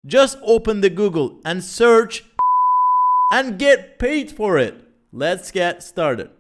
Just open the Google and search and get paid for it. Let's get started.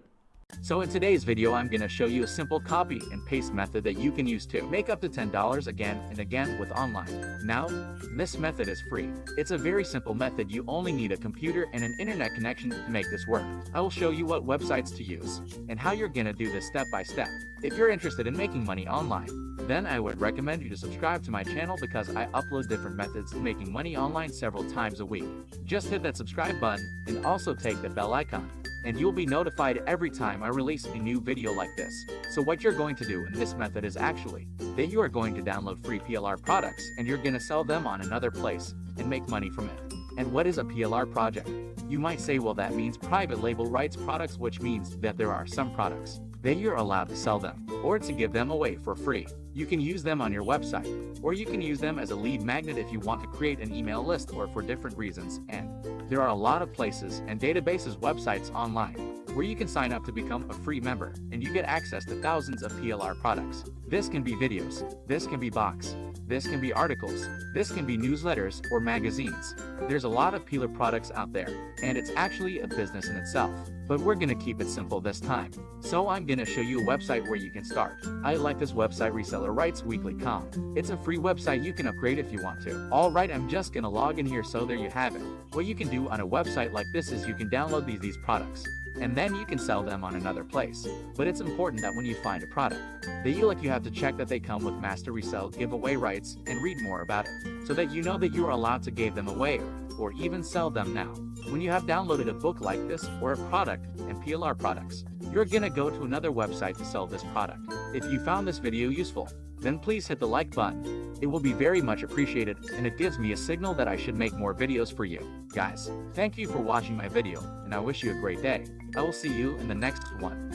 So in today's video, I'm going to show you a simple copy and paste method that you can use to make up to $10 again and again with online. Now, this method is free. It's a very simple method. You only need a computer and an internet connection to make this work. I will show you what websites to use and how you're going to do this step by step. If you're interested in making money online, then I would recommend you to subscribe to my channel because I upload different methods to making money online several times a week. Just hit that subscribe button and also take the bell icon, and you'll be notified every time I release a new video like this. So what you're going to do in this method is actually that you are going to download free PLR products and you're going to sell them on another place and make money from it. And what is a PLR project? You might say, well, that means private label rights products, which means that there are some products that you're allowed to sell them or to give them away for free. You can use them on your website, or you can use them as a lead magnet if you want to create an email list or for different reasons. And there are a lot of places and databases, websites online where you can sign up to become a free member and you get access to thousands of PLR products. This can be videos, this can be books, this can be articles, this can be newsletters or magazines. There's a lot of PLR products out there, and it's actually a business in itself. But we're gonna keep it simple this time. So I'm gonna show you a website where you can start. I like this website, ResellerRightsWeekly.com. It's a free website you can upgrade if you want to. Alright, I'm just gonna log in here, so there you have it. What you can do on a website like this is you can download these products, and then you can sell them on another place. But it's important that when you find a product that you like, you have to check that they come with master resell giveaway rights and read more about it, so that you know that you are allowed to give them away or even sell them now. When you have downloaded a book like this or a product and PLR products, you're gonna go to another website to sell this product. If you found this video useful, then please hit the like button. It will be very much appreciated, and it gives me a signal that I should make more videos for you. Guys, thank you for watching my video, and I wish you a great day. I will see you in the next one.